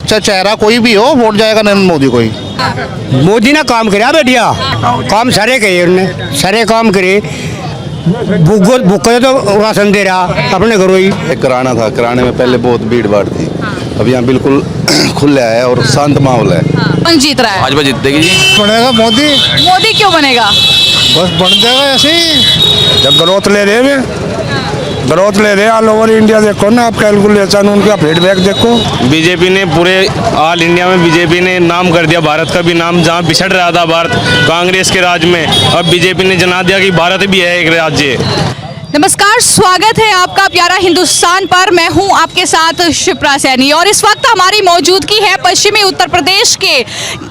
अच्छा चेहरा कोई भी हो, वोट जाएगा नरेंद्र मोदी को ही। मोदी ने काम कराया बेटिया, काम सारे किए उन्होंने, सारे काम करे। भूखे तो राशन दे रहा अपने घरों ही। कराना था, कराने में पहले बहुत भीड़ भाड़ थी, अब यहाँ बिल्कुल खुला है और शांत माहौल है। कौन जीत रहा है? भाजपा जीतेगी जी। बनेगा मोदी, मोदी क्यों बनेगा? बस बन जाएगा ऐसे ही। जब ग्रोथ ले रहे हैं ऑल ओवर इंडिया, देखो ना आप कैलकुलेशन, उनका फीडबैक देखो। बीजेपी ने पूरे ऑल इंडिया में बीजेपी ने नाम कर दिया, भारत का भी नाम, जहां पिछड़ रहा था भारत कांग्रेस के राज में, अब बीजेपी ने जना दिया कि भारत भी है एक राज्य। नमस्कार, स्वागत है आपका प्यारा हिंदुस्तान पर। मैं हूं आपके साथ शिप्रा सैनी और इस वक्त हमारी मौजूदगी है पश्चिमी उत्तर प्रदेश के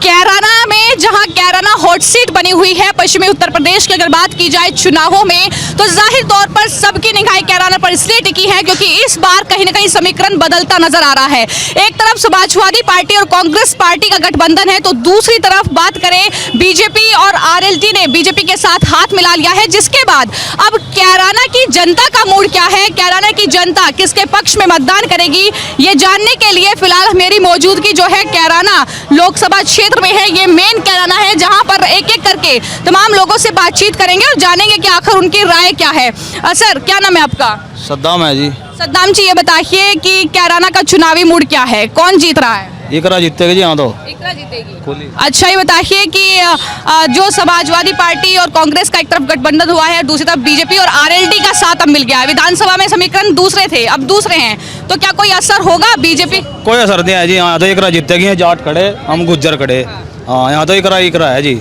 कैराना में, जहां कैराना हॉट सीट बनी हुई है पश्चिमी उत्तर प्रदेश की। अगर बात की जाए चुनावों में तो जाहिर तौर पर सबकी निगाहें कैराना पर इसलिए टिकी है क्योंकि इस बार कहीं ना कहीं समीकरण बदलता नजर आ रहा है। एक तरफ समाजवादी पार्टी और कांग्रेस पार्टी का गठबंधन है, तो दूसरी तरफ बात करें बीजेपी और आरएलडी ने बीजेपी के साथ हाथ मिला लिया है। जिसके बाद अब कैराना की जनता का मूड क्या है, कैराना की जनता किसके पक्ष में मतदान करेगी, ये जानने के लिए फिलहाल मेरी मौजूदगी जो है कैराना लोकसभा क्षेत्र में है। ये मेन कैराना है जहां पर एक एक करके तमाम लोगों से बातचीत करेंगे और जानेंगे कि आखिर उनकी राय क्या है। सर, क्या नाम है आपका? सद्दाम है जी। सद्दाम जी, ये बताइए कि कैराना का चुनावी मूड क्या है, कौन जीत रहा है? इकरा जीतेगी जी। यहाँ तो इकरा जीतेगी। अच्छा, ये बताइए कि जो समाजवादी पार्टी और कांग्रेस का एक तरफ गठबंधन हुआ है, दूसरी तरफ बीजेपी और आरएलडी का साथ अब मिल गया है। विधानसभा में समीकरण दूसरे थे, अब दूसरे हैं, तो क्या कोई असर होगा बीजेपी? कोई असर नहीं है जी। यहाँ तो इकरा जीतेगी, जाट खड़े, हम गुज्जर खड़े। हाँ, यहाँ तो इकरा है जी।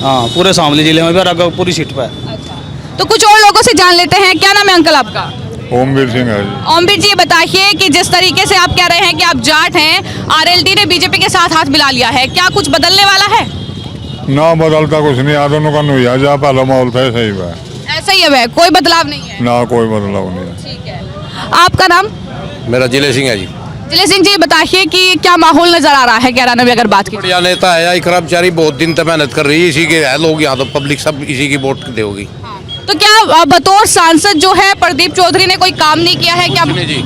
हाँ, पूरे शामली जिले में भी पूरी सीट पे। तो कुछ और लोगों से जान लेते हैं। क्या नाम है अंकल आपका? ओमवीर सिंह है जी। ओमवीर जी, ये बताइए कि जिस तरीके से आप कह रहे हैं कि आप जाट हैं, आरएलडी ने बीजेपी के साथ हाथ मिला लिया है, क्या कुछ बदलने वाला है? ना बदलता कुछ नहीं, दोनों का नहीं है, जहाँ पहला माहौल था सही है, ऐसा ही है, कोई बदलाव नहीं है। ना कोई बदलाव नहीं है। ठीक है, आपका नाम? मेरा जिले सिंह है जी। जिले सिंह जी, बताइए कि क्या माहौल नजर आ रहा है कैराना में? अगर बात की बढ़िया नेता है, इकरा बेचारी बहुत दिन तक मेहनत कर रही है, इसी के है लोग, यहाँ तो पब्लिक सब इसी की वोट देगी। तो क्या बतौर सांसद जो है प्रदीप चौधरी ने कोई काम नहीं किया है क्या? नहीं जी,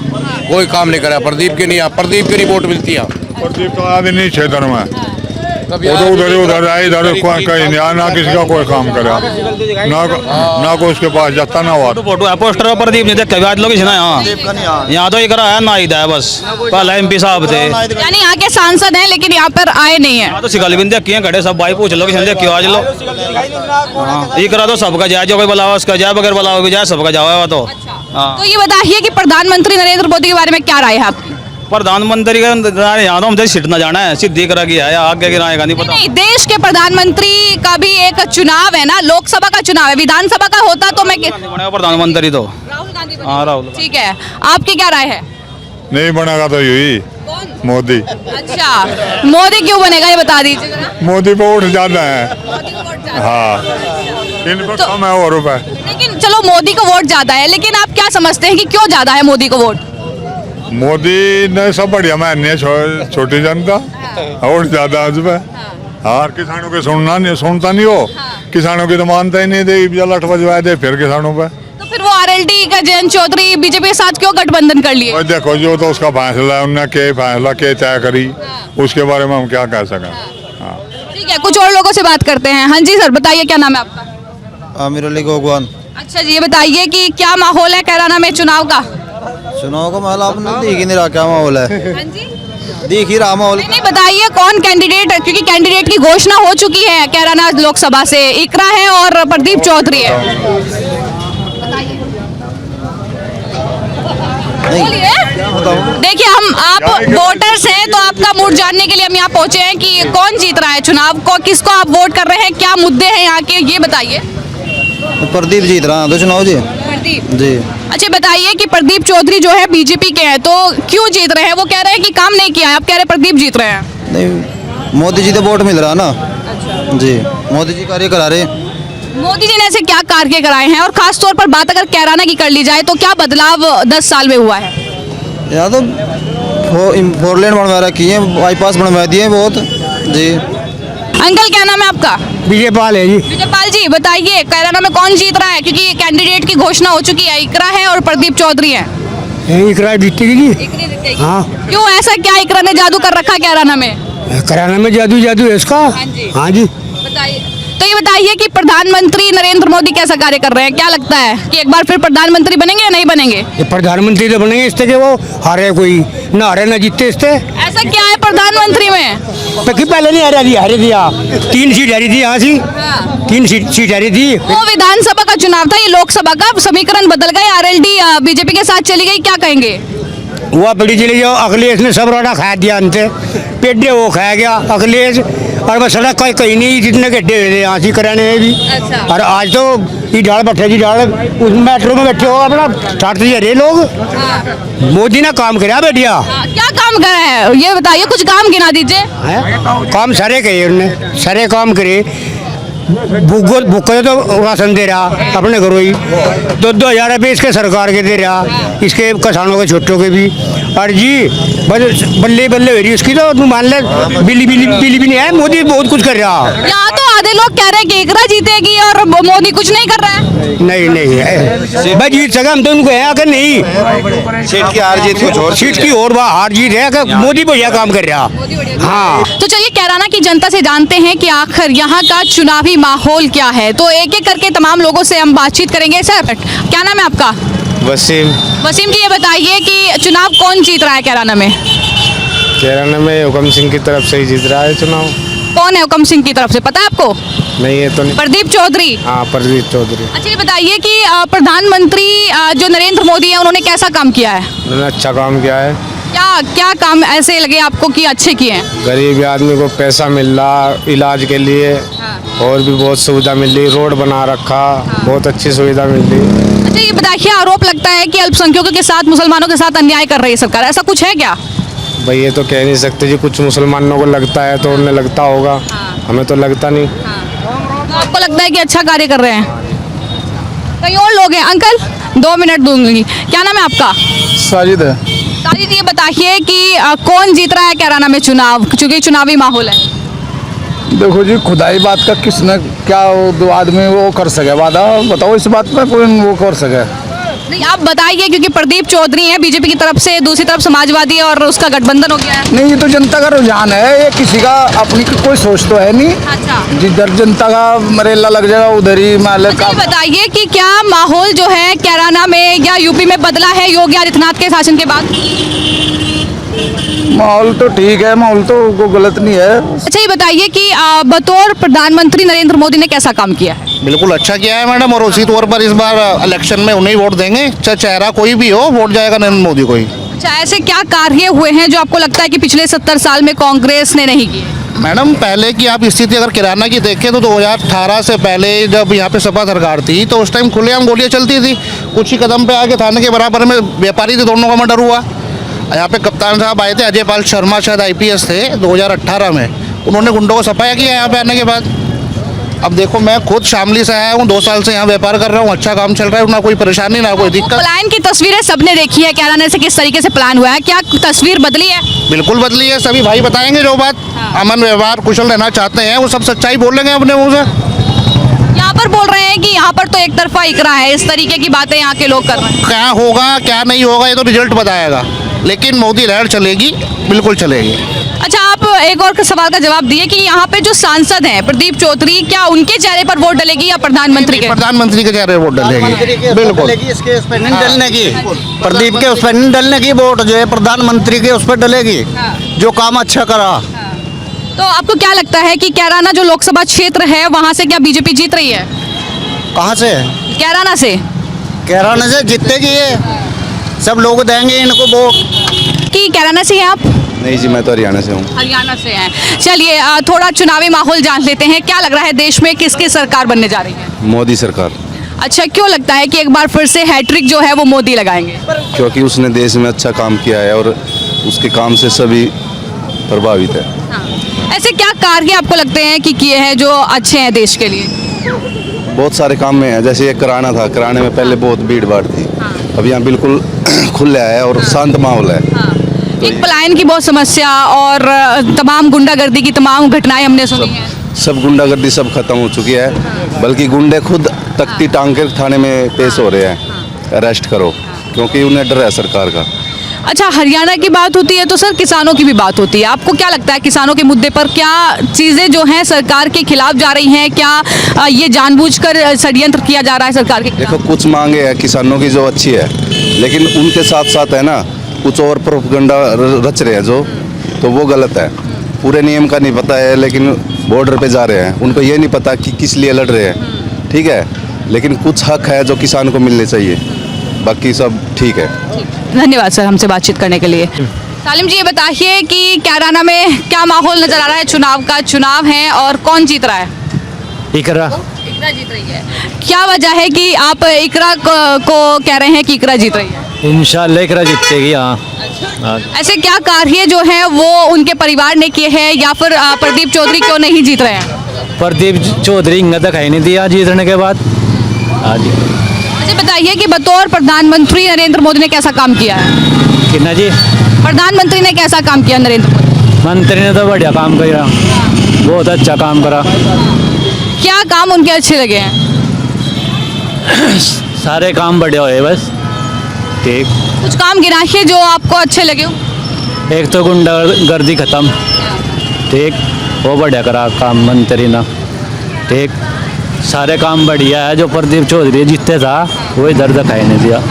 कोई काम नहीं करा प्रदीप के, नहीं वोट मिलती है। प्रदीप तो आदि नहीं क्षेत्र में, वो तो उधर आए, इधर कहीं नहीं, ना किसी का कोई काम करा, ना कोई उसके पास जाता ना हुआ। फोटो है पोस्टर पर प्रदीप ने देखा आज लोग यहाँ तो इकरा है ना, इधर है बस। पहले एमपी साहब थे, यानी यहाँ के सांसद हैं लेकिन यहाँ पर आए नहीं है। तो सिकल भी देखिए खड़े सब, भाई पूछ लो देखियो आज लो। हाँ, इकरा तो सबका जाए, जो कोई बुलावा उसका जाए, बगैर बुलावा भी जाए, सबका जाओ तो। तो ये बताइए कि प्रधानमंत्री नरेंद्र मोदी के बारे में क्या राय है आपकी? प्रधानमंत्री का यहाँ तो हमसे सीट न जाना है, सीधी करा गया है, आगे गिराए का नहीं पता। नहीं, देश के प्रधानमंत्री का भी एक चुनाव है ना, लोकसभा का चुनाव है, विधानसभा का होता तो मैं प्रधानमंत्री तो राहुल गांधी। हाँ, राहुल। ठीक है, आपकी क्या राय है? नहीं बनेगा तो यही मोदी। अच्छा, मोदी क्यों बनेगा ये बता दीजिए। मोदी पे वोट ज्यादा है। हाँ, इन पर कम है और रुपए। लेकिन चलो मोदी को वोट ज्यादा है, लेकिन आप क्या समझते हैं कि क्यों ज्यादा है मोदी को वोट? मोदी ने सब बढ़िया मान्य, छोटी जनता वोट ज्यादा है उसपे। हाँ, किसानों के सुनता नहीं हो, किसानों की तो मानता ही नहीं, दे लठ बजवा दे फिर किसानों पे। तो फिर वो आरएलडी का जयंत चौधरी बीजेपी के साथ क्यों गठबंधन कर लिए? देखो, जो तो उसका फैसला है, उन्होंने के फैसला के तय करी, उसके बारे में हम क्या कह सकें। हाँ, ठीक है, कुछ और लोगों से बात करते हैं। हाँ जी सर, बताइए क्या नाम है आपका? आमिर अली गोगवान। अच्छा जी, ये बताइए कि क्या माहौल है कैराना में चुनाव का? चुनाव का माहौल आपने देख ही नहीं रहा, क्या माहौल है? हाँ जी, देख ही रहा माहौल। नहीं बताइए कौन कैंडिडेट, क्योंकि कैंडिडेट की घोषणा हो चुकी है कैराना लोकसभा से, इकरा है और प्रदीप चौधरी है। देखिए, आप वोटर्स हैं तो आपका मूड जानने के लिए हम यहाँ पहुँचे हैं कि कौन जीत रहा है चुनाव को, किसको आप वोट कर रहे हैं, क्या मुद्दे हैं यहाँ के, ये बताइए। प्रदीप जीत रहा है तो चुनाव जी। प्रदीप जी। अच्छा, बताइए कि प्रदीप चौधरी जो है बीजेपी के हैं, तो क्यों जीत रहे हैं? वो कह रहे हैं कि काम नहीं किया है, आप कह रहे हैं प्रदीप जीत रहे हैं। नहीं, मोदी जी तो वोट मिल रहा है ना। अच्छा। जी, मोदी जी कार्य करा रहे। मोदी जी ने ऐसे क्या कार्य कराए हैं? और खास तौर पर बात अगर कैराना की कर ली जाए तो क्या बदलाव 10 साल में हुआ है? यहाँ तो 4 लेन बनवा रखी है, बाईपास बनवा दिए बहुत। जी। अंकल, क्या नाम है आपका? विजयपाल है जी। विजयपाल जी, बताइए कैराना में कौन जीत रहा है? क्योंकि कैंडिडेट की घोषणा हो चुकी है, इकरा है और प्रदीप चौधरी है। इकरा जीतेगी जी। इकरी जीतेगी। हाँ, क्यों ऐसा, क्या इकरा ने जादू कर रखा कैराना में? कराना में जादू जादू है इसका। हाँ जी। बताइए, तो ये बताइए कि प्रधानमंत्री नरेंद्र मोदी कैसा कार्य कर रहे हैं? क्या लगता है कि एक बार फिर प्रधानमंत्री बनेंगे या नहीं बनेंगे? ये प्रधानमंत्री तो बनेंगे इससे कि वो हारे, कोई ना हारे ना जीते इससे। ऐसा क्या है प्रधानमंत्री में? कि पहले नहीं हारे दिया 3 सीट हारी थी यहाँ से, 3 सीट हारी थी। वो विधानसभा का चुनाव था, ये लोकसभा का समीकरण बदल गए, आरएलडी बीजेपी के साथ चली गई, क्या कहेंगे? हुआ पड़ी चली जाओ, अखिलेश ने सब रोड़ा खा दिया अंते, पेटे वो खाया गया अखिलेश। और बस सड़क कहीं नहीं, जितने गड्ढे हुए थे यहाँ से कराने में भी। अच्छा। और आज तो ये डाल बैठे जी, डाल उस मेट्रो में बैठे हो अपना ठाटते जा रहे लोग। मोदी ने काम करा बेटिया। क्या काम करा है ये बताइए, कुछ काम गिना दीजिए। हैं? काम सारे करे उन्होंने, सारे काम करे। भूखो तो राशन दे रहा अपने घरों ही, 2-2 हज़ार रुपये इसके सरकार के दे रहा, इसके किसानों के छोटों के भी। और जी बल्ले बल्ले हो रही उसकी, तो तू मान ले बिली भी नहीं है। मोदी बहुत कुछ कर रहा। यहाँ तो आधे लोग कह रहे हैं कि इकरा जीतेगी और मोदी कुछ नहीं कर रहा है। नहीं भाई, जीत सका हम तो उनको है अगर नहीं सीट की हार जीत कुछ और सीट की और हार जीत है कि मोदी बढ़िया काम कर रहा। हाँ, तो चलिए कैराना की जनता से जानते हैं कि आखिर यहाँ का चुनावी माहौल क्या है। तो एक एक करके तमाम लोगों से हम बातचीत करेंगे। सर, क्या नाम है आपका? वसीम। वसीम जी, ये बताइए कि चुनाव कौन जीत रहा है कैराना में? कैराना में हुकम सिंह की तरफ से ही जीत रहा है चुनाव। कौन है हुकम सिंह की तरफ से, पता है आपको? नहीं है तो नहीं। प्रदीप चौधरी। हाँ, प्रदीप चौधरी। अच्छा, ये बताइए कि प्रधानमंत्री जो नरेंद्र मोदी है, उन्होंने कैसा काम किया है? उन्होंने अच्छा काम किया है। क्या क्या काम ऐसे लगे आपको कि अच्छे किए हैं? गरीब आदमी को पैसा मिल रहा इलाज के लिए, और भी बहुत सुविधा मिल रही, रोड बना रखा, बहुत अच्छी सुविधा मिल रही। अच्छा, ये बताइए, आरोप लगता है कि अल्पसंख्यकों के साथ, मुसलमानों के साथ अन्याय कर रही है सरकार, ऐसा कुछ है क्या? भाई ये तो कह नहीं सकते जी, कुछ मुसलमानों को लगता है तो उन्हें लगता होगा, हमें तो लगता नहीं। तो आपको लगता है कि अच्छा कार्य कर रहे हैं? कई और लोग हैं। अंकल, 2 मिनट दूंगी। क्या नाम है आपका? साजिद है। साजिद, ये बताइए कि कौन जीत रहा है कैराना में चुनाव, क्योंकि चुनावी माहौल है? देखो जी, खुदाई बात का किसने क्या वो 2 आदमी वो कर सके वादा, बताओ इस बात पे कोई वो कर सके? नहीं, आप बताइए, क्योंकि प्रदीप चौधरी है बीजेपी की तरफ से, दूसरी तरफ समाजवादी और उसका गठबंधन हो गया है। नहीं, ये तो जनता का रुझान है, ये किसी का अपनी कोई सोच तो है नहीं। अच्छा, जिधर जनता का मरेला लग जाएगा उधर ही मान अच्छा, ये बताइए कि क्या माहौल जो है कैराना में या यूपी में बदला है योगी आदित्यनाथ के शासन के बाद? माहौल तो ठीक है, माहौल तो को गलत नहीं है। अच्छा, ये बताइए कि बतौर प्रधानमंत्री नरेंद्र मोदी ने कैसा काम किया है? बिल्कुल अच्छा किया है मैडम, और उसी तौर पर इस बार इलेक्शन में उन्हें वोट देंगे, चाहे चेहरा कोई भी हो, वोट जाएगा नरेंद्र मोदी को ही। अच्छा, ऐसे क्या कार्य हुए हैं जो आपको लगता है कि पिछले 70 साल में कांग्रेस ने नहीं किए? मैडम, पहले की आप स्थिति अगर किराना की देखें तो 2018 से पहले जब यहाँ पे सपा सरकार थी तो उस टाइम खुलेआम गोलियाँ चलती थी। कुछ ही कदम पे आके थाने के बराबर में व्यापारी थे, दोनों का मर्डर हुआ। यहाँ पे कप्तान साहब आए थे, अजय पाल शर्मा शायद IPS थे 2018 में, उन्होंने गुंडों को सफाया किया यहाँ पे आने के बाद। अब देखो, मैं खुद शामली से आया हूँ, 2 साल से यहाँ व्यापार कर रहा हूँ, अच्छा काम चल रहा है, ना कोई परेशानी ना कोई दिक्कत। प्लान की तस्वीरें सबने देखी है कैराना से, किस तरीके से प्लान हुआ है, क्या तस्वीर बदली है? बिल्कुल बदली है, सभी भाई बताएंगे जो बात अमन व्यवहार कुशल रहना चाहते हैं, वो सब सच्चाई बोलेंगे अपने मुँह से। यहाँ पर बोल रहे हैं कि यहाँ पर तो एक तरफा इकरा है, इस तरीके की बातें यहाँ के लोग कर रहे हैं। क्या होगा क्या नहीं होगा ये तो रिजल्ट बताएगा, लेकिन मोदी लहर चलेगी, बिल्कुल चलेगी। अच्छा, आप एक और सवाल का जवाब दिए कि यहाँ पे जो सांसद हैं प्रदीप चौधरी, क्या उनके चेहरे पर वोट डलेगी या प्रधानमंत्री के? प्रधानमंत्री के चेहरे वोट डलेगी, बिल्कुल। इसके उस पर नहीं डलने की, प्रदीप के उस पर नहीं डलने की वोट जो है प्रधानमंत्री के उस पर डलेगी, जो काम अच्छा करा। तो आपको क्या लगता है कि कैराना जो लोकसभा क्षेत्र है वहाँ से क्या बीजेपी जीत रही है? कहाँ से? कैराना से। कैराना से जीतेगी ये, सब लोग देंगे इनको वोट। कि कैराना से हैं आप? नहीं जी, मैं तो हरियाणा से हूँ। हरियाणा से हैं। चलिए, थोड़ा चुनावी माहौल जान लेते हैं। क्या लग रहा है देश में किसकी सरकार बनने जा रही है? मोदी सरकार। अच्छा, क्यों लगता है कि एक बार फिर से हैट्रिक जो है वो मोदी लगाएंगे? क्योंकि उसने देश में अच्छा काम किया है और उसके काम से सभी प्रभावित है। ऐसे क्या कार्य आपको लगते हैं कि किए हैं जो अच्छे हैं देश के लिए? बहुत सारे काम में है, जैसे एक कराना था, कराने में पहले बहुत भीड़ भाड़ थी, अब यहाँ बिल्कुल खुला है और शांत माहौल है। एक पलायन की बहुत समस्या और तमाम गुंडागर्दी की तमाम घटनाएं हमने सुनी हैं। सब गुंडागर्दी सब खत्म हो चुकी है, बल्कि गुंडे खुद तख्ती टांग के थाने में पेश हो रहे हैं, अरेस्ट करो। क्योंकि उन्हें डर है सरकार का। अच्छा, हरियाणा की बात होती है तो सर किसानों की भी बात होती है। आपको क्या लगता है किसानों के मुद्दे पर क्या चीज़ें जो हैं सरकार के खिलाफ जा रही हैं? क्या ये जानबूझकर षड्यंत्र किया जा रहा है सरकार के खिलाफ? देखो कुछ मांगे हैं किसानों की जो अच्छी है, लेकिन उनके साथ साथ है ना कुछ और प्रोपगंडा रच रहे हैं जो, तो वो गलत है। पूरे नियम का नहीं पता है, लेकिन बॉर्डर पे जा रहे हैं, उनको ये नहीं पता कि किस लिए लड़ रहे हैं, ठीक है। लेकिन कुछ हक है जो किसान को मिलने चाहिए, बाकी सब ठीक है। धन्यवाद सर हमसे बातचीत करने के लिए। सालिम जी, ये बताइए कि कैराना में क्या माहौल नजर आ रहा है? चुनाव का चुनाव है और कौन जीत रहा है? इकरा इकरा जीत रही है। क्या वजह है कि आप इकरा को कह रहे हैं कि इकरा जीत रही है? इंशाल्लाह इकरा जीतेगी। हाँ, ऐसे क्या कार्य जो है वो उनके परिवार ने किए हैं या फिर प्रदीप चौधरी क्यों नहीं जीत रहे हैं? प्रदीप चौधरी इंगा दिखाई नहीं दिया जीतने के बाद। हाँ जी। अच्छा बताइए कि बतौर प्रधानमंत्री नरेंद्र मोदी ने कैसा काम किया है? कितना जी? प्रधानमंत्री ने कैसा काम किया नरेंद्र मोदी? मंत्री ने तो बढ़िया काम किया, बहुत अच्छा काम करा। क्या काम उनके अच्छे लगे हैं? सारे काम बढ़िया हुए बस। ठीक, कुछ काम गिनाइए जो आपको अच्छे लगे हो। एक तो गुंडागर्दी खत्म, ठीक, वो बढ़िया करा काम मंत्री ना, ठीक। सारे काम बढ़िया है। जो प्रदीप चौधरी जीतते था वो इधर दिखाई नहीं दिया,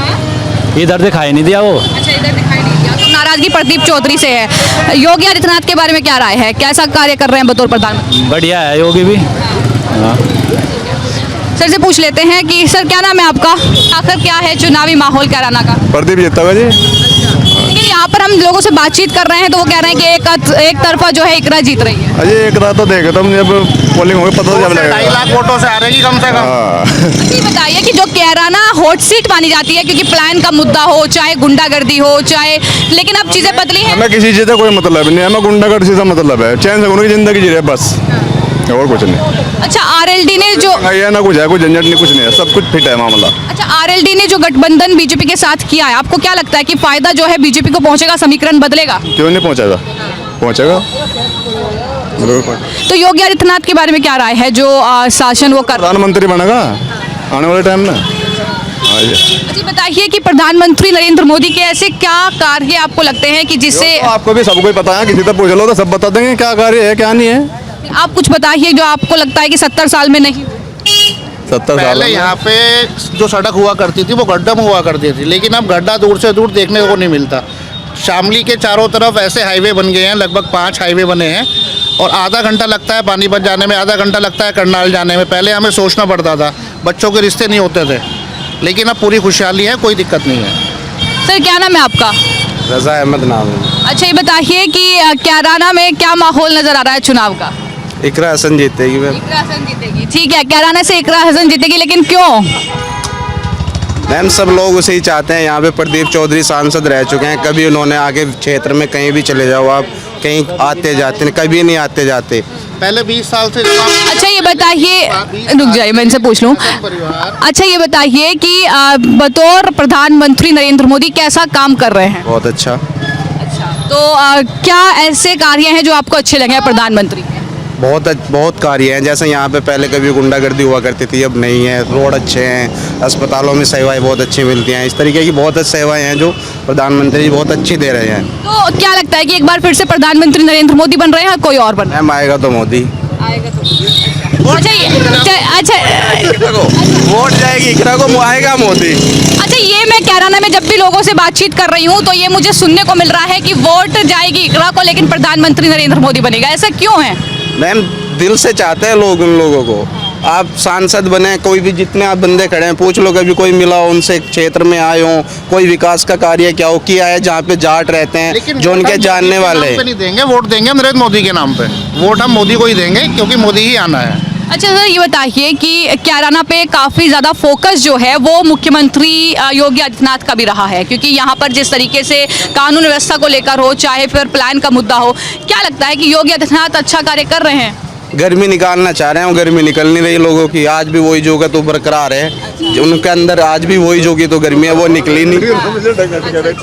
इधर दिखाई नहीं दिया वो। अच्छा, इधर दिखाई नहीं दिया तो नाराजगी प्रदीप चौधरी से है। योगी आदित्यनाथ के बारे में क्या राय है? कैसा कार्य कर रहे हैं बतौर प्रधानमंत्री? बढ़िया है योगी भी। हाँ। सर से पूछ लेते हैं कि सर क्या नाम है आपका? आखिर क्या है चुनावी माहौल कैराना का? प्रदीप जीता हुआ जी। लेकिन यहाँ पर हम लोगों से बातचीत कर रहे हैं तो वो कह रहे हैं कि एक तरफा जो है इकरा जीत रही है। अजय एक रात तो देखे तुम, जब पोलिंग होगी पता तो जब 2.5 लाख वोटों से हारेगी कम से कम। ये बताइए कि जो कैराना हॉट सीट मानी जाती है क्योंकि प्लान का मुद्दा हो, चाहे गुंडागर्दी हो, चाहे, लेकिन अब चीजें बदली हैं। हमें किसी चीज़ से कोई मतलब नहीं, हमें गुंडागर्दी से मतलब है। चैन से उनकी जिंदगी जी रहे बस, और कुछ नहीं। अच्छा, आरएलडी ने जो ये ना कुछ है, कोई झंझट नहीं, कुछ नहीं है, सब कुछ फिट है मामला। अच्छा, आरएलडी ने जो गठबंधन बीजेपी के साथ किया है, आपको क्या लगता है कि फायदा जो है बीजेपी को पहुंचेगा, समीकरण बदलेगा? क्यों नहीं पहुंचेगा? पहुंचेगा। तो योगी आदित्यनाथ के बारे में क्या राय है जो शासन वो कर? प्रधानमंत्री बनेगा आने वाले टाइम में। अच्छा बताइए कि प्रधानमंत्री नरेंद्र मोदी के ऐसे क्या कार्य आपको लगते हैं कि जिससे तो आपको भी सबको ही पता है, किसी से पूछ लो तो सब बता देंगे क्या कार्य है क्या नहीं है। आप कुछ बताइए जो आपको लगता है कि 70 साल में नहीं? 70 साल पहले यहाँ पे जो सड़क हुआ करती थी वो गड्ढा में हुआ करती थी, लेकिन अब गड्ढा दूर से दूर देखने को नहीं मिलता। शामली के चारों तरफ ऐसे हाईवे बन गए हैं, लगभग 5 हाईवे बने हैं और आधा घंटा लगता है पानीपत जाने में, आधा घंटा लगता है करनाल जाने में। पहले हमें सोचना पड़ता था, बच्चों के रिश्ते नहीं होते थे, लेकिन अब पूरी खुशहाली है, कोई दिक्कत नहीं है। सर क्या नाम है आपका? रजा अहमद नाम है। अच्छा ये बताइए कि कैराना में क्या माहौल नजर आ रहा है चुनाव का? इकरा हसन जीतेगी मैम। इकरा हसन जीतेगी, ठीक है। कैराना से इकरा हसन जीतेगी, लेकिन क्यों? मैम सब लोग उसे ही चाहते हैं। यहाँ पे प्रदीप चौधरी सांसद रह चुके हैं, कभी उन्होंने आगे क्षेत्र में कहीं भी चले जाओ आप, कहीं आते जाते नहीं, कभी नहीं आते जाते। पहले 20 साल से अच्छा ये बताइए, रुक जाइए मैं इनसे पूछ लूँ। अच्छा ये बताइए कि बतौर प्रधानमंत्री नरेंद्र मोदी कैसा काम कर रहे हैं? बहुत अच्छा। तो क्या ऐसे कार्य हैं जो आपको अच्छे लगे हैं प्रधानमंत्री? बहुत कार्य हैं, जैसे यहाँ पे पहले कभी गुंडागर्दी हुआ करती थी, अब नहीं है। रोड अच्छे हैं, अस्पतालों में सेवाएं बहुत अच्छी मिलती हैं। इस तरीके की बहुत सेवाएं हैं जो प्रधानमंत्री जी बहुत अच्छी दे रहे हैं। तो क्या लगता है कि एक बार फिर से प्रधानमंत्री नरेंद्र मोदी बन रहे हैं, कोई और बन रहा मैम आएगा तो मोदी आएगा तो? अच्छा वोट जाएगी इकरा को, आएगा मोदी। अच्छा ये मैं कैराना में जब भी लोगों से बातचीत कर रही हूँ तो ये मुझे सुनने को मिल रहा है कि वोट जाएगी इकरा को, लेकिन प्रधानमंत्री नरेंद्र मोदी बनेगा। ऐसा क्यों है? मैम दिल से चाहते हैं लोग उन लोगों को। आप सांसद बने, कोई भी जितने आप बंदे खड़े हैं पूछ लो, कभी कोई मिला हो उनसे, क्षेत्र में आए हो, कोई विकास का कार्य क्या हो किया है जहाँ पे जाट रहते हैं जो उनके जानने वाले हैं। नहीं देंगे वोट, देंगे नरेंद्र मोदी के नाम पे वोट, हम मोदी को ही देंगे क्योंकि मोदी ही आना है। अच्छा सर ये बताइए कि कैराना पे काफ़ी ज़्यादा फोकस जो है वो मुख्यमंत्री योगी आदित्यनाथ का भी रहा है, क्योंकि यहाँ पर जिस तरीके से कानून व्यवस्था को लेकर हो, चाहे फिर प्लान का मुद्दा हो, क्या लगता है कि योगी आदित्यनाथ अच्छा कार्य कर रहे हैं? गर्मी निकालना चाह रहे हैं, गर्मी निकल नहीं रही लोगों की। आज भी वही जो तो बरकरार है, जो उनके अंदर आज भी वही जो की तो गर्मी है वो निकली नहीं।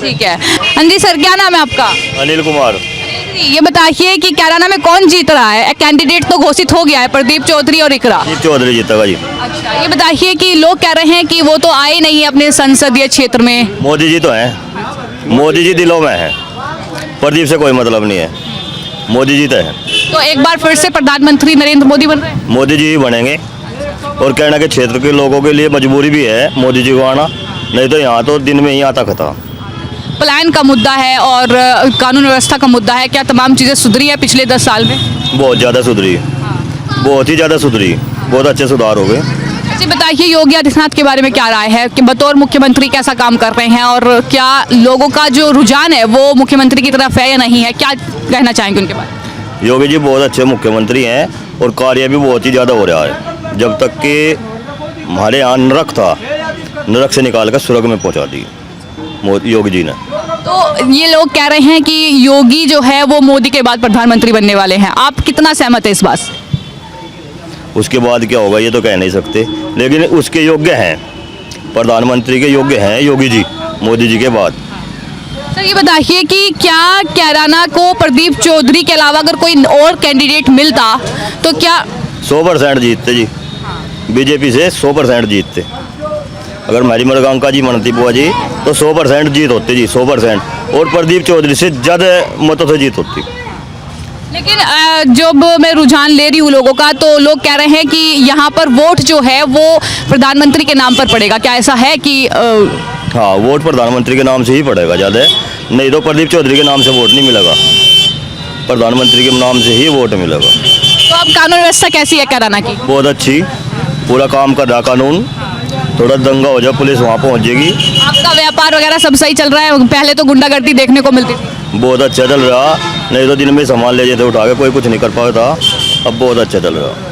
ठीक है। हाँ जी सर क्या नाम है आपका? अनिल कुमार। ये बताइए कि कैराना में कौन जीत रहा है? कैंडिडेट तो घोषित हो गया है, प्रदीप चौधरी और इकरा। चौधरी जीतेगा जी। अच्छा, ये बताइए कि लोग कह रहे हैं कि वो तो आए नहीं है अपने संसदीय क्षेत्र में। मोदी जी तो हैं, मोदी जी दिलों में हैं, प्रदीप से कोई मतलब नहीं है, मोदी जी तो हैं। तो एक बार फिर से प्रधानमंत्री नरेंद्र मोदी बन रहे हैं? मोदी जी ही बनेंगे और कैराना के क्षेत्र के लोगों के लिए मजबूरी भी है मोदी जी को आना, नहीं तो यहाँ तो दिन में ही आता था। प्लान का मुद्दा है और कानून व्यवस्था का मुद्दा है, क्या तमाम चीज़ें सुधरी है पिछले 10 साल में? बहुत ज़्यादा सुधरी, बहुत ही ज़्यादा सुधरी, बहुत अच्छे सुधार हो गए। अच्छा बताइए, योगी आदित्यनाथ के बारे में क्या राय है कि बतौर मुख्यमंत्री कैसा काम कर रहे हैं और क्या लोगों का जो रुझान है वो मुख्यमंत्री की तरफ है या नहीं है, क्या कहना चाहेंगे उनके बारे में? योगी जी बहुत अच्छे मुख्यमंत्री हैं और कार्य भी बहुत ही ज़्यादा हो रहा है। जब तक कि हमारे यहाँ नरक था, नरक से निकाल कर स्वर्ग में पहुँचा दी योगी जी ने। तो ये लोग कह रहे हैं कि योगी जो है वो मोदी के बाद प्रधानमंत्री बनने वाले हैं, आप कितना सहमत है इस बात से? उसके बाद क्या होगा ये तो कह नहीं सकते, लेकिन उसके योग्य हैं, प्रधानमंत्री के योग्य हैं योगी जी मोदी जी के बाद। सर ये बताइए कि क्या कैराना को प्रदीप चौधरी के अलावा अगर कोई और कैंडिडेट मिलता तो क्या 100% जीतते जी, बीजेपी से 100% जीतते। अगर मैरी मरगांका जी मनती बुआ जी तो 100% जीत होती जी, 100%, और प्रदीप चौधरी से ज़्यादा मतों से जीत होती। लेकिन जब मैं रुझान ले रही हूँ लोगों का तो लोग कह रहे हैं कि यहाँ पर वोट जो है वो प्रधानमंत्री के नाम पर पड़ेगा, क्या ऐसा है कि हाँ, वोट प्रधानमंत्री के नाम से ही पड़ेगा ज़्यादा, नहीं तो प्रदीप चौधरी के नाम से वोट नहीं मिलेगा, प्रधानमंत्री के नाम से ही वोट मिलेगा। तो अब कानून व्यवस्था कैसी है कैराना की? बहुत अच्छी, पूरा काम कर रहा कानून, थोड़ा दंगा हो जाए पुलिस वहाँ पहुँच जाएगी। आपका व्यापार वगैरह सब सही चल रहा है? पहले तो गुंडागर्दी देखने को मिलती थी। बहुत अच्छा चल रहा, नहीं तो दिन में सामान ले जाते उठा के, कोई कुछ नहीं कर पाता, अब बहुत अच्छा चल रहा।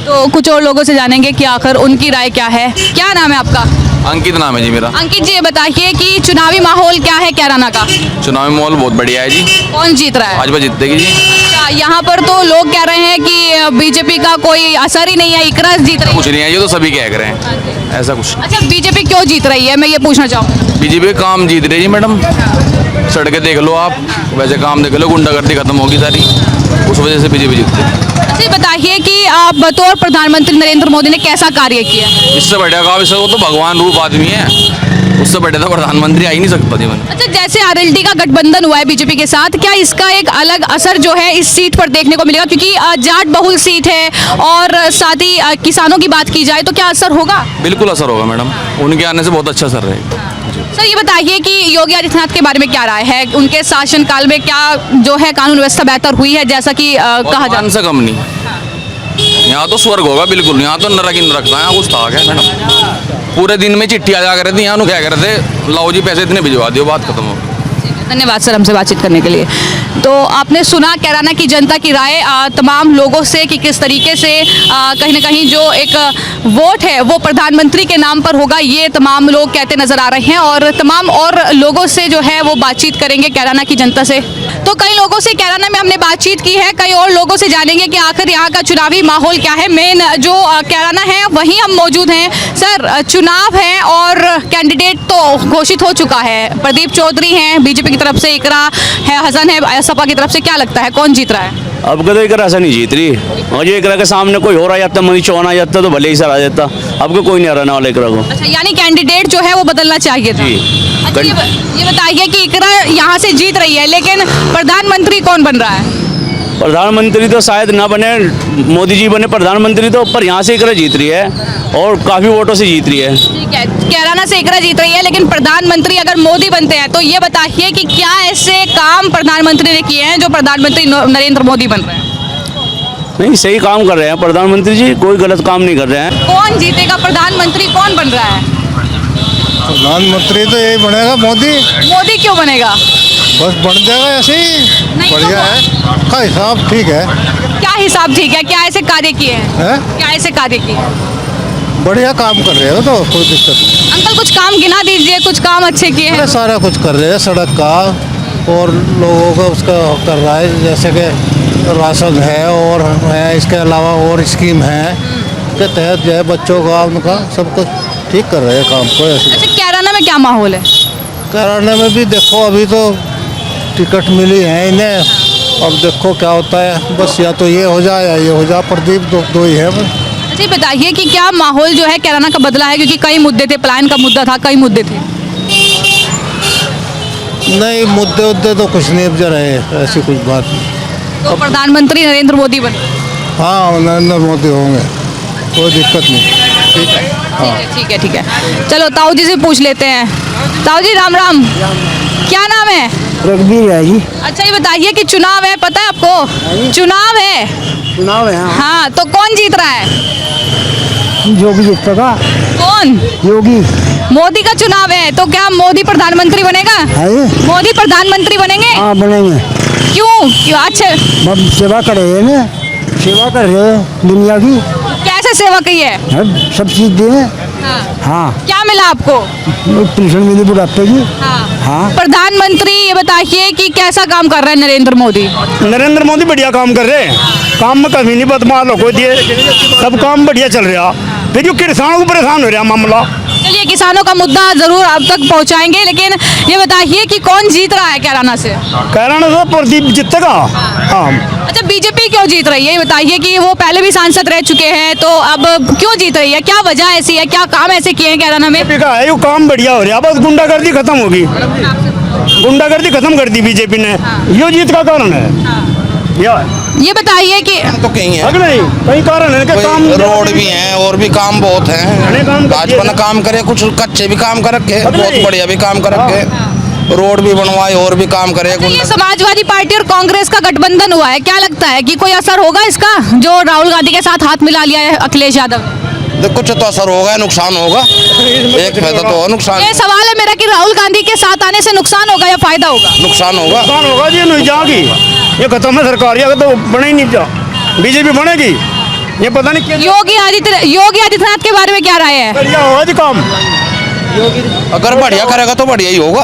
तो कुछ और लोगों से जानेंगे कि आखिर उनकी राय क्या है। क्या नाम है आपका? अंकित नाम है जी मेरा। अंकित जी ये बताइए कि चुनावी माहौल क्या है कैराना का? चुनावी माहौल बहुत बढ़िया है जी। कौन जीत रहा है? भाजपा जीतेगी जी। अच्छा, यहाँ पर तो लोग कह रहे हैं कि बीजेपी का कोई असर ही नहीं है, इकरा जीत रही है। कुछ नहीं है, ये तो सभी कह रहे हैं, ऐसा कुछ। अच्छा, बीजेपी क्यों जीत रही है, मैं ये पूछना चाहूँगा। बीजेपी का काम जीत रही है जी मैडम, सड़कें देख लो आप, वैसे काम देख लो, गुंडागर्दी खत्म होगी सारी, उस वजह से बीजेपी जीतती है। अच्छा बताइए कि आप बतौर प्रधानमंत्री नरेंद्र मोदी ने कैसा कार्य किया? इससे बढ़िया काम, इससे वो तो भगवान रूप आदमी है, उससे बढ़िया तो प्रधानमंत्री आ ही नहीं सकता जीवन। अच्छा, जैसे आरएलडी का गठबंधन हुआ है बीजेपी के साथ, क्या इसका एक अलग असर जो है इस सीट पर देखने को मिलेगा, क्योंकि जाट बहुल सीट है और साथ ही किसानों की बात की जाए तो क्या असर होगा? बिल्कुल असर होगा मैडम, उनके आने से बहुत अच्छा असर रहेगा। सर ये बताइए कि योगी आदित्यनाथ के बारे में क्या राय है, उनके शासनकाल में क्या जो है कानून व्यवस्था बेहतर हुई है जैसा कि कहा जाता है? से कम नहीं, यहाँ तो स्वर्ग होगा बिल्कुल, यहाँ तो नरक ही नरक था, यहाँ कुछ था क्या मैडम? पूरे दिन में चिट्ठी आ जा कर थी, यहाँ क्या कर रहे थे, लाओ जी पैसे इतने भिजवा दियो, बात खत्म हो। धन्यवाद सर हमसे बातचीत करने के लिए। तो आपने सुना कैराना की जनता की राय तमाम लोगों से कि किस तरीके से कहीं ना कहीं जो एक वोट है वो प्रधानमंत्री के नाम पर होगा, ये तमाम लोग कहते नजर आ रहे हैं और तमाम और लोगों से जो है वो बातचीत करेंगे कैराना की जनता से। तो कई लोगों से कैराना में हमने बातचीत की है, कई और लोगों से जानेंगे कि आखिर यहाँ का चुनावी माहौल क्या है। मेन जो कैराना है वहीं हम मौजूद हैं। सर चुनाव है और कैंडिडेट तो घोषित हो चुका है, प्रदीप चौधरी हैं बीजेपी की तरफ से, इकरा है, हसन है सपा की तरफ से, क्या लगता है कौन जीत रहा है? अब तो इकरा ऐसा नहीं जीत रही, और जो इकरा के सामने कोई और आ जाता, मनीष चौहान आ जाता तो भले ही सर आ जाता, अब को कोई नहीं हराने वाला इकरा को। अच्छा, यानी कैंडिडेट जो है वो बदलना चाहिए था। अच्छा, ये बताइए कि इकरा यहाँ से जीत रही है लेकिन प्रधानमंत्री कौन बन रहा है? प्रधानमंत्री तो शायद ना बने, मोदी जी बने प्रधानमंत्री तो, पर यहाँ से इकरा जीत रही है और काफ़ी वोटों से जीत रही है। ठीक है, कैराना से इकरा जीत रही है, लेकिन प्रधानमंत्री अगर मोदी बनते हैं तो ये बताइए कि क्या ऐसे काम प्रधानमंत्री ने किए हैं जो प्रधानमंत्री नरेंद्र मोदी बन रहे हैं? नहीं, सही काम कर रहे हैं प्रधानमंत्री जी, कोई गलत काम नहीं कर रहे हैं। कौन जीतेगा, प्रधानमंत्री कौन बन रहा है? प्रधानमंत्री तो यही बनेगा, मोदी। मोदी क्यों बनेगा? बस बन जाएगा ऐसे ही, बढ़िया है का हिसाब ठीक है। क्या हिसाब ठीक है, क्या ऐसे कार्य किए हैं? क्या ऐसे कार्य किए? बढ़िया काम कर रहे हो तो कोई दिक्कत नहीं। अंकल कुछ काम गिना दीजिए, कुछ काम अच्छे किए हैं। सारा कुछ कर रहे हैं, सड़क का और लोगों का उसका कर रहा है, जैसे कि राशन है और है, इसके अलावा और स्कीम है के तहत जो है बच्चों का उनका सब कुछ ठीक कर रहे हैं काम को। अच्छा, कैराना में क्या माहौल है? कैराना में भी देखो अभी तो टिकट मिली है इन्हें। अब देखो क्या होता है, बस या तो ये हो जाए या ये हो जाए। प्रदीप दो ही है बस। अच्छा ये बताइए कि क्या माहौल जो है कैराना का बदला है, क्योंकि कई मुद्दे थे, पलायन का मुद्दा था, कई मुद्दे थे। नहीं, मुद्दे तो कुछ नहीं अब रहे, ऐसी कुछ बात नहीं। तो प्रधानमंत्री नरेंद्र मोदी बने। हाँ, नरेंद्र मोदी होंगे, कोई दिक्कत नहीं। ठीक है, हाँ ठीक है ठीक है। चलो ताऊ जी से पूछ लेते हैं। ताऊ जी राम राम, क्या नाम है? रघुवीर है जी। अच्छा ये बताइए कि चुनाव है, पता है आपको? चुनाव है। चुनाव है हाँ, तो कौन जीत रहा है? योगी जीतेगा। कौन? योगी। मोदी का चुनाव है, तो क्या मोदी प्रधानमंत्री बनेगा? मोदी प्रधानमंत्री बनेंगे? हाँ बनेंगे। क्यों? अच्छा सेवा कर रहे हैं ना, सेवा कर रहे हैं दुनिया की। कैसे सेवा की है? सब चीज दिए। हाँ। क्या मिला आपको? पेंशन मिली बुढ़ापे की। हाँ। प्रधानमंत्री ये बताइए कि कैसा काम कर रहे हैं नरेंद्र मोदी? नरेंद्र मोदी बढ़िया काम कर रहे हैं, काम में कभी नहीं बदमाश लोगों दिए, सब काम बढ़िया चल रहा। फिर जो किसानों को परेशान हो रहा मामला। चलिए किसानों का मुद्दा जरूर आप तक पहुंचाएंगे, लेकिन ये बताइए कि कौन जीत रहा है कैराना से? कैराना से प्रदीप जीतेगा। हाँ। अच्छा बीजेपी क्यों जीत रही है, ये बताइए कि वो पहले भी सांसद रह चुके हैं, तो अब क्यों जीत रही है? क्या वजह ऐसी है, क्या काम ऐसे किए हैं कैराना में? है वो काम बढ़िया हो रहा, बस गुंडागर्दी खत्म होगी। गुंडागर्दी खत्म कर दी बीजेपी ने, यो जीत का कारण है। ये बताइए कि तो कहीं है, कई कारण है, काम रोड भी हैं और भी काम बहुत हैं। भाजपा ने काम करे, कुछ कच्चे भी काम कर रखे, बहुत बढ़िया भी काम कर रखे, रोड भी बनवाए और भी काम करे। ये समाजवादी पार्टी और कांग्रेस का गठबंधन हुआ है, क्या लगता है कि कोई असर होगा इसका, जो राहुल गांधी के साथ हाथ मिला लिया है अखिलेश यादव? कुछ तो असर होगा, नुकसान होगा, एक फायदा तो हो नुकसान। ये सवाल है मेरा कि राहुल गांधी के साथ आने से नुकसान होगा या फायदा होगा? नुकसान होगा। नुकसान होगा जी, नहीं जाएगी ये खत्म है सरकार, ये तो बने ही नहीं जा, बीजेपी बनेगी ये पता नहीं क्यों। योगी आदित्यनाथ के बारे में क्या राय है? बढ़िया होगा जी काम, अगर बढ़िया करेगा तो बढ़िया ही होगा,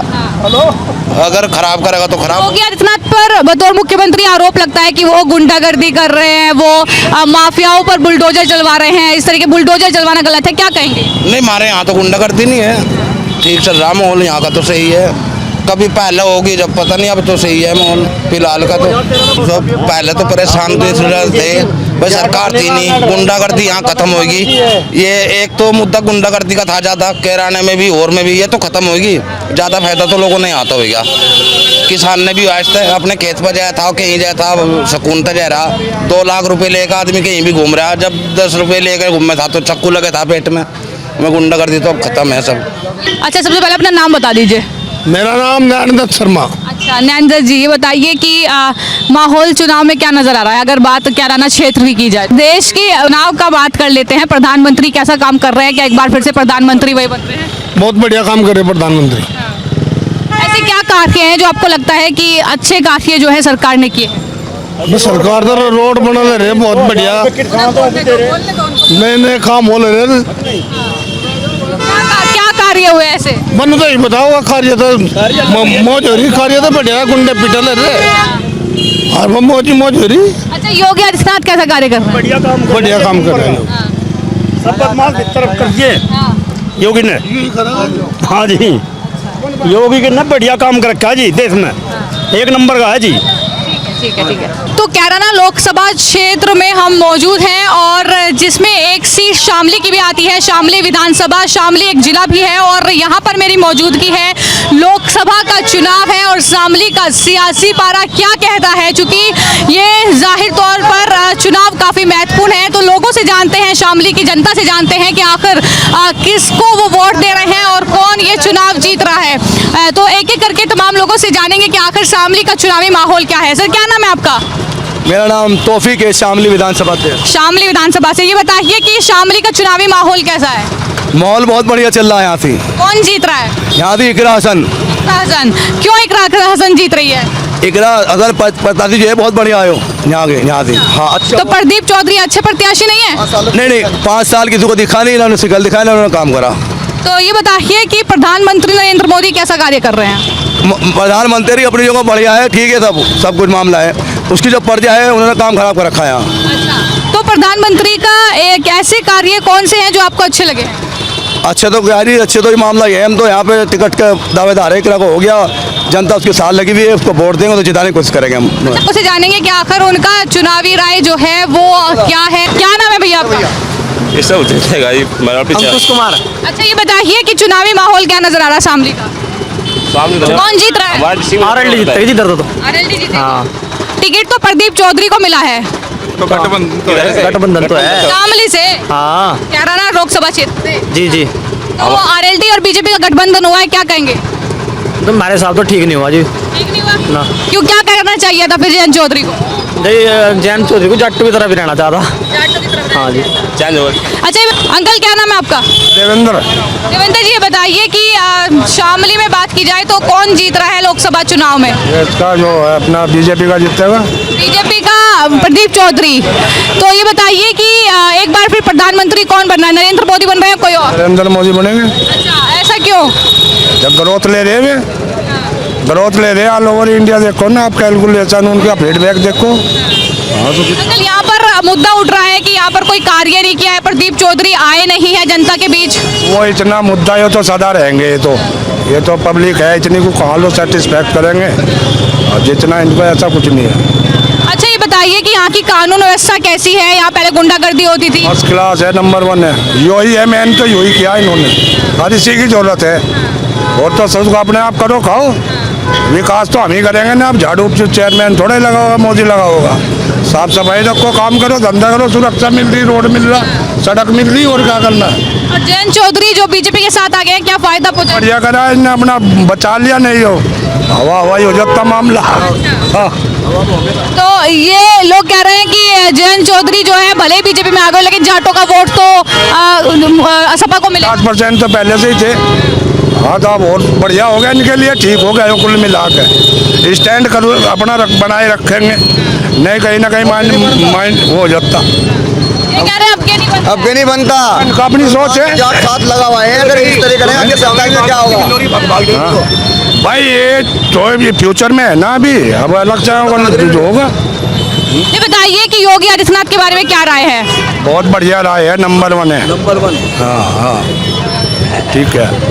अगर खराब करेगा तो खराब। योगी आदित्यनाथ पर बतौर मुख्यमंत्री आरोप लगता है कि वो गुंडागर्दी कर रहे हैं, वो माफियाओं पर बुलडोजर चलवा रहे हैं, इस तरीके बुलडोजर चलवाना गलत है, क्या कहेंगे? नहीं, हमारे यहाँ तो गुंडागर्दी नहीं है, ठीक चल रहा माहौल यहाँ का तो सही है। कभी पहले होगी जब पता नहीं, अब तो सही है माहौल फिलहाल का तो पहले तो परेशान थे भाई, सरकार थी नहीं, गुंडागर्दी यहाँ खत्म होगी। ये एक तो मुद्दा गुंडागर्दी का था ज़्यादा, कैराने में भी और में भी, ये तो खत्म होगी, ज़्यादा फायदा तो लोगों ने यहाँ तो होगा। किसान ने भी आज तक अपने खेत पर जाया था, कहीं जाया था, सुकून तक जा रहा। 2 लाख रुपए लेकर आदमी कहीं भी घूम रहा, जब 10 रुपए लेकर घूमे था तो चक्कू लगे था पेट में। गुंडागर्दी तो अब खत्म है सब। अच्छा सबसे पहले अपना नाम बता दीजिए। मेरा नाम नैनदत्त शर्मा। अच्छा नैनदत्त जी, ये बताइए कि माहौल चुनाव में क्या नजर आ रहा है, अगर बात कैराना क्षेत्र की की जाए? देश की चुनाव का बात कर लेते हैं, प्रधानमंत्री कैसा काम कर रहे हैं, क्या एक बार फिर से प्रधानमंत्री वही बन रहे हैं? बहुत बढ़िया काम करे प्रधानमंत्री। ऐसे क्या काफिए हैं जो आपको लगता है कि अच्छे काफिए जो है सरकार ने किए हैं? सरकार तो रोड बना रहे बहुत बढ़िया, नए नए काम हो रहे। क्या कार्य हुए ऐसे? मन तो ही बताओ, कार्य तो मौज हो रही, कार्य तो बढ़िया, गुंडे पिटल रहे और वो मौज हो रही। अच्छा योगी आदित्यनाथ कैसा कार्य कर रहे हैं? बढ़िया काम कर रहे हैं। सब बदमाश एक तरफ कर दिए योगी ने। हाँ जी, योगी के ने बढ़िया काम कर रखा है जी, देश में 1 नंबर का है जी। ठीक है ठीक है। तो कैराना लोकसभा क्षेत्र में हम मौजूद हैं और जिसमें एक सीट शामली की भी आती है, शामली विधानसभा, शामली एक जिला भी है और यहाँ पर मेरी मौजूदगी है। लोकसभा का चुनाव है और शामली का सियासी पारा क्या कहता है, चूँकि ये जाहिर तौर पर चुनाव काफ़ी महत्वपूर्ण है, तो लोगों से जानते हैं, शामली की जनता से जानते हैं कि आखिर किसको वो वोट दे रहे हैं और कौन ये चुनाव जीत रहा है। तो एक एक करके तमाम लोगों से जानेंगे कि आखिर शामली का चुनावी माहौल क्या है। सर क्या नाम है आपका? मेरा नाम तौफीक है, शामली विधानसभा से। शामली विधानसभा से। ये बताइए कि शामली का चुनावी माहौल कैसा है? माहौल बहुत बढ़िया चल रहा है यहाँ से। कौन जीत रहा है? यहाँ से इकरा हसन। क्यों इकरा हसन जीत रही है? इकरा अगर प्रत्याशी जो है बहुत बढ़िया आयो यहाँ से। हाँ अच्छा। तो प्रदीप चौधरी अच्छे प्रत्याशी नहीं है? नहीं 5 साल किसी को दिखा नहीं, इन्होंने शिकल दिखाया, उन्होंने काम करा। तो ये बताइए कि प्रधानमंत्री नरेंद्र मोदी कैसा कार्य कर रहे हैं? प्रधानमंत्री अपनी जगह बढ़िया है, ठीक है, सब कुछ मामला है, उसकी जो पर्चा है उन्होंने काम खराब कर रखा है यहाँ। अच्छा, तो प्रधानमंत्री का एक ऐसे कार्य कौन से हैं जो आपको अच्छे लगे? अच्छे तो क्या ही अच्छे तो ये मामला ये है, हम तो यहाँ पे टिकट का दावेदार है, किरा को हो गया, जनता उसके साथ लगी हुई है, उसको वोट देंगे तो जिताने की कोशिश करेंगे हम। उसे जानेंगे कि आखिर उनका चुनावी राय जो है वो क्या है। क्या नाम है भैया आपका? अंकुश कुमार। अच्छा ये बताइए कि चुनावी माहौल क्या नजर आ रहा है शामली का? कौन जीत रहा है? आरएलडी जीतेगी जी, दर्द तो आरएलडी जीतेगा। टिकट तो प्रदीप चौधरी को मिला है, तो गठबंधन तो है शामली से, हाँ कैराना लोकसभा क्षेत्र से। जी जी। तो आरएलडी और बीजेपी का गठबंधन हुआ है, क्या कहेंगे? तो हमारे साथ तो ठीक नहीं हुआ जी ठीक नहीं हुआ ना। क्यों, क्या करना चाहिए था फिर जयंत चौधरी को? जैन चौधरी को जाट्टू की तरह भी रहना चाहता। हाँ जी। अच्छा अंकल क्या नाम है आपका? देवेंद्र। देवेंद्र जी ये बताइए कि शामली में बात की जाए तो कौन जीत रहा है लोकसभा चुनाव में? इसका जो है अपना बीजेपी का जीतेगा। बीजेपी का प्रदीप चौधरी। तो ये बताइए कि एक बार फिर प्रधानमंत्री कौन बनना है, नरेंद्र मोदी बन रहे हैं कोई और? नरेंद्र मोदी बनेंगे। अच्छा ऐसा क्यों? जब ग्रोथ ले रहे हैं, ग्रोथ ले रहे हैं ऑल ओवर इंडिया, देखो ना आप कैलकुलेशन उनका फीडबैक देखो। अंकल यहाँ पर मुद्दा उठ रहा है कि यहाँ पर कोई कार्य नहीं किया है, प्रदीप चौधरी आए नहीं है जनता के बीच। वो इतना मुद्दा ये तो सदा रहेंगे, ये तो पब्लिक है, इतनी को कहाँ लो सेटिस्फैक्ट करेंगे, और जितना इनको ऐसा कुछ नहीं है। अच्छा ये बताइए कि यहाँ की कानून व्यवस्था कैसी है? यहाँ पहले गुंडागर्दी होती थी। फर्स्ट क्लास है, नंबर 1 है, यही है मेन, तो यही किया इन्होंने, हर इसी की जरूरत है। और तो सबको अपने आप करो खाओ, विकास तो हम ही करेंगे ना, अब झाड़ू चेयरमैन थोड़े लगा होगा, मोदी लगा होगा। साफ सफाई रखो, काम करो, धंधा करो, सुरक्षा मिल रही, रोड मिल रहा, सड़क मिल रही, और क्या करना है। और जयंत चौधरी जो बीजेपी के साथ आ गए हैं, क्या फायदा पहुंचा? बढ़िया करा इन्हें, अपना बचा लिया, नहीं हो हवा हवाई हो जाता मामला। हाँ। तो ये लोग कह रहे हैं कि जयंत चौधरी जो है भले ही बीजेपी में आ गए, लेकिन जाटों का वोट तो सपा को मिला। 5% तो पहले से ही थे। हाँ तो अब और बढ़िया हो गया इनके लिए, ठीक हो गया कुल मिला के। स्टैंड कर अपना बनाए रखेंगे, नहीं कहीं ना कहीं माइंड हो जाता। ये कह रहे हैं अब नहीं बनता, अपनी सोच है, साथ लगा हुआ है, अगर इस तरह करेंगे क्या होगा भाई, ये तो फ्यूचर में है ना, अभी अब अलग जो होगा। ये बताइए कि योगी आदित्यनाथ के बारे में क्या राय है? बहुत बढ़िया राय है, नंबर 1 है, नंबर 1। हाँ हाँ ठीक है।